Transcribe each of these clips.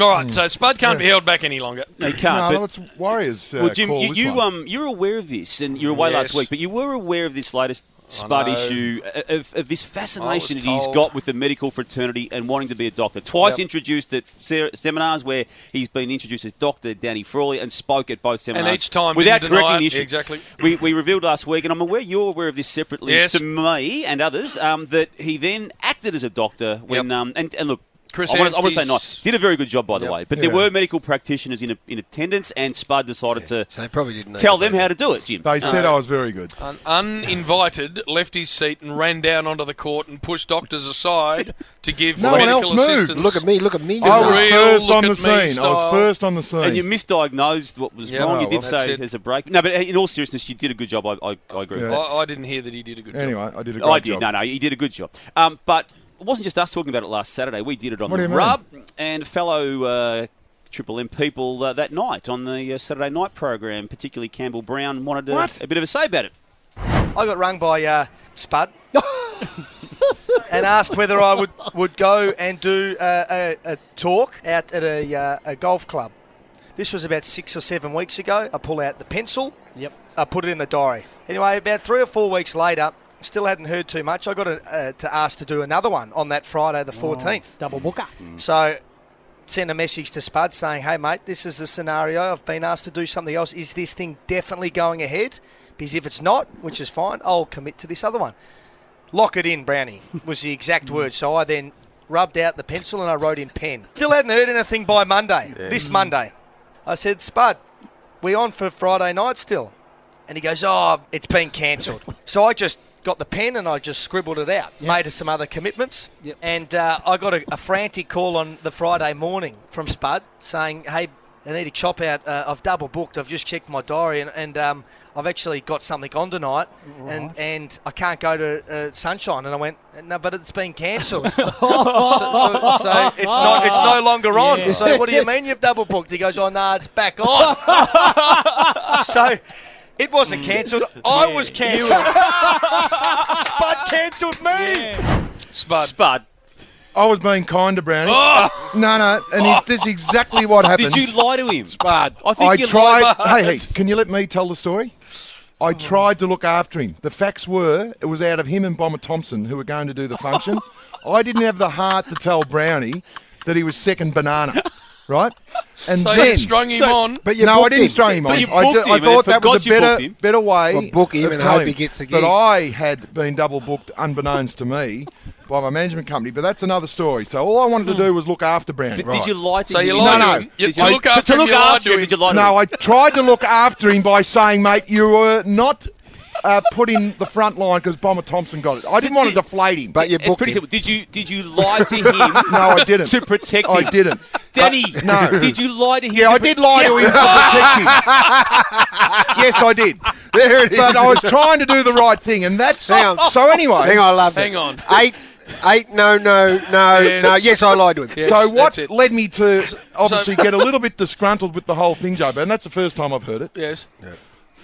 All right, so Spud can't be held back any longer. No, you can't. No, it's Warriors. Well, Jim, call you're aware of this, and you were away last week, but you were aware of this latest Spud issue of this fascination that he's got with the medical fraternity and wanting to be a doctor. Twice introduced at seminars where he's been introduced as Dr. Danny Frawley and spoke at both seminars. And each time without didn't correcting deny the it. issue. Exactly. We revealed last week, and I'm aware you're aware of this separately to me and others, that he then acted as a doctor when and look. Chris I want to say nice. Did a very good job, by the way. But there were medical practitioners in attendance, and Spud decided to so they probably didn't tell them how to do it, Jim. They said I was very good. Uninvited, left his seat and ran down onto the court and pushed doctors aside to give No one medical else moved. assistance. Look at me. I was Real first look on the at me scene. I was style. first on the scene. And you misdiagnosed what was wrong. You did say there's a break. No, but in all seriousness, you did a good job. I agree with that. I didn't hear that he did a good job. Anyway, I did a great job. No, he did a good job. But it wasn't just us talking about it last Saturday. We did it on What do the you Rub and fellow Triple M people that night on the Saturday night program, particularly Campbell Brown, wanted a bit of a say about it. I got rung by Spud and asked whether I would go and do a talk out at a golf club. This was about 6 or 7 weeks ago. I pull out the pencil. Yep. I put it in the diary. Anyway, about 3 or 4 weeks later, still hadn't heard too much. I got to ask to do another one on that Friday the 14th. Double booker. So sent a message to Spud saying, hey, mate, this is the scenario. I've been asked to do something else. Is this thing definitely going ahead? Because if it's not, which is fine, I'll commit to this other one. Lock it in, Brownie, was the exact word. So I then rubbed out the pencil and I wrote in pen. Still hadn't heard anything by Monday, this Monday. I said, Spud, we on for Friday night still? And he goes, oh, it's been cancelled. So I just got the pen and I just scribbled it out, made some other commitments. And I got a frantic call on the Friday morning from Spud saying, hey, I need to chop out. I've double booked. I've just checked my diary and I've actually got something on tonight and I can't go to Sunshine. And I went, no, but it's been cancelled. so it's no longer on. Yeah. So what do you mean you've double booked? He goes, oh, no, it's back on. So it wasn't cancelled. I was cancelled. Spud cancelled me. Spud. I was being kind to Brownie. Oh! No, and this is exactly what happened. Did you lie to him? Spud. I tried. Hey, can you let me tell the story? I tried to look after him. The facts were, it was out of him and Bomber Thompson who were going to do the function. I didn't have the heart to tell Brownie that he was second banana, right? And So then, you strung him on. But you I booked didn't him. strung him on. But you I booked him and thought that was forgot you a booked him. better way. Well, book him of and telling hope he him. gets a gig. But I had been double booked unbeknownst to me by my management company. But that's another story. So all I wanted to do was look after Brownie. Did you lie to So him? you lied No, to him. Did To look after him, you lied to him. Did you lie to him? No, I tried to look after him by saying, mate, you were not put in the front line because Bomber Thompson got it. I didn't want to deflate him. But you It's booked pretty him. simple. Did you lie to him? No, I didn't. To protect him. I didn't. Danny, No. did you lie to him? Yeah, I did lie to him to protect him. Yes, I did. There it is. But I was trying to do the right thing, and that's Hang on. so. Anyway, Hang on, I love Hang this. on. Eight, no. Yes, I lied to him. Yes, so what that's it. led me to obviously get a little bit disgruntled with the whole thing, Joe, and that's the first time I've heard it. Yes.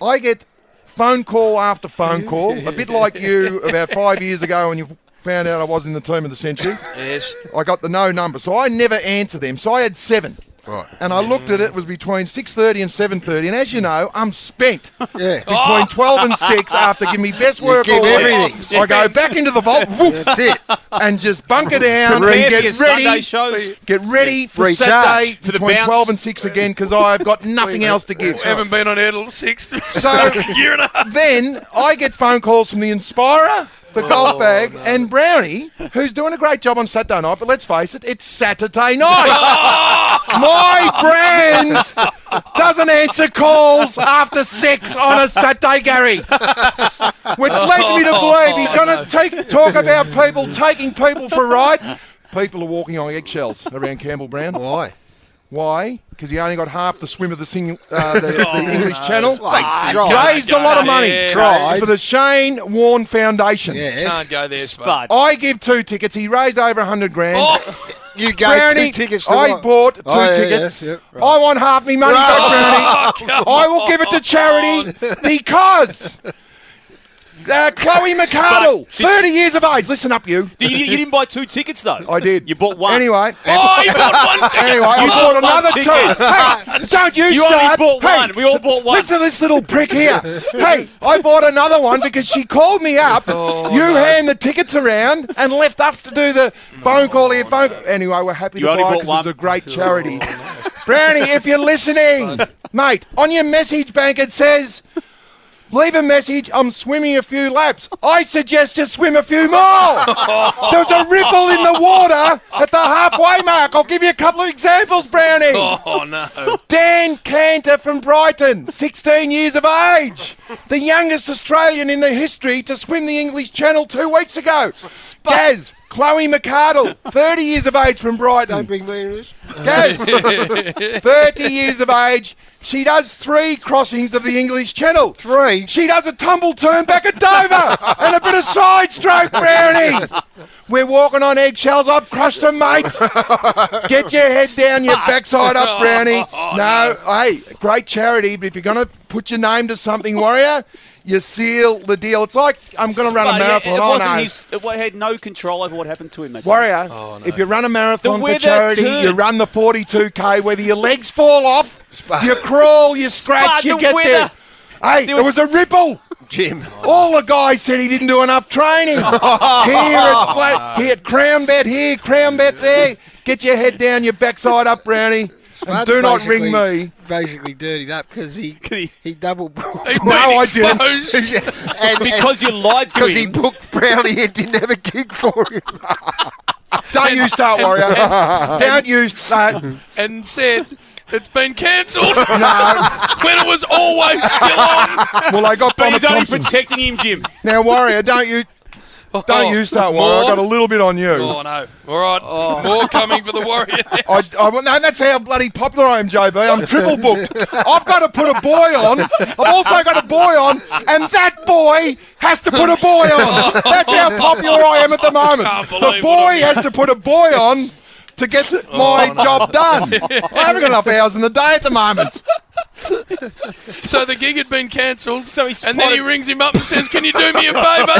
I get phone call after phone call, a bit like you about 5 years ago when you found out I was in the team of the century. Yes. I got the no number, so I never answer them. So I had 7. Right. And I looked at it was between 6:30 and 7:30, and as you know, I'm spent. Yeah. Between 12 and 6 after giving me best work give all week. everything. I go back into the vault whoop, That's it. and just bunker down Prepare and for your get Sunday ready. shows. Get ready for Recharge. Saturday For the between bounce. 12 and 6 again because I've got nothing else to give. We haven't been on air till 6. So Year and a half. then I get phone calls from the Inspirer, the golf bag, and Brownie, who's doing a great job on Saturday night, but let's face it, it's Saturday night. My Brands doesn't answer calls after 6 on a Saturday, Gary. Which leads me to believe he's going to talk about people taking people for a ride. People are walking on eggshells around Campbell Brown. Why? Why? Because he only got half the swim of the English Channel. Tried. Raised a lot of money. Yeah, Tried. For the Shane Warne Foundation. Yes. Can't go there, Spud. Spud. I give 2 tickets. He raised over 100 grand. Oh, You gave Brownie, 2 tickets to I what? bought 2 Oh, yeah, tickets. yeah, yeah. I want half me money back, Brownie. I will give it to charity because Chloe McArdle, 30 years of age. Listen up, you. You didn't buy 2 tickets, though. I did. You bought one. Anyway. Oh, you bought one ticket. Anyway, I bought another two. Hey, don't you You start. only bought Hey, one. We all bought one. Listen to this little prick here. Hey, I bought another one because she called me up. Hand the tickets around and left us to do the phone call here. Anyway, we're happy You to only buy bought because one? it's a great charity. Brownie, if you're listening, mate, on your message bank it says, leave a message, I'm swimming a few laps. I suggest you swim a few more. There's a ripple in the water at the halfway mark. I'll give you a couple of examples, Brownie. Oh, no. Dan Cantor from Brighton, 16 years of age. The youngest Australian in the history to swim the English Channel 2 weeks ago. Gaz, Chloe McArdle, 30 years of age from Brighton. Don't bring me into this. Gaz, 30 years of age. She does 3 crossings of the English Channel. 3? She does a tumble turn back at Dover and a bit of side stroke, Brownie. We're walking on eggshells. I've crushed her, mate. Get your head down, your backside up, Brownie. No, hey, great charity, but if you're going to put your name to something, Warrior, you seal the deal. It's like I'm going to run a marathon. It had no control over what happened to him, mate. Warrior, if you run a marathon for charity, you run the 42K, whether your legs fall off, you crawl, you scratch, you get there. Hey, there was a ripple. Jim. All the guys said he didn't do enough training. Here at Crown Bet here, Crown Bet there. Get your head down, your backside up, Brownie. And do not ring me. Basically dirtied up because he double booked. He No, I didn't. and Because you lied to him. because he booked Brownie and didn't have a gig for him. Don't you start, Warrior. Don't you start. And said, it's been cancelled. No. When it was always still on. Well, I got But Bomber he's only Thompson. protecting him, Jim. Now, Warrior, don't you start, Warrior. I got a little bit on you. Oh, no. All right. More coming for the Warrior. No, that's how bloody popular I am, JB. I'm triple booked. I've got to put a boy on. I've also got a boy on, and that boy has to put a boy on. That's how popular I am at the moment. Can't The believe boy has to put a boy on to get my job done. I haven't got enough hours in the day at the moment. So the gig had been cancelled, So and then he rings him up and says, can you do me a favour?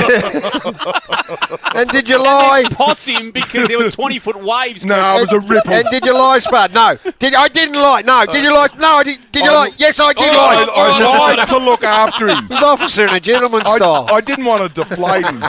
And did you lie? Pots him because there were 20-foot waves. No, it was a ripple. And did you lie, Spud? No. I didn't lie. No. Did you lie? No, I did. Did you lie? Yes, I did lie. I lied to look after him. It was officer and a gentleman style. I didn't want to deflate him.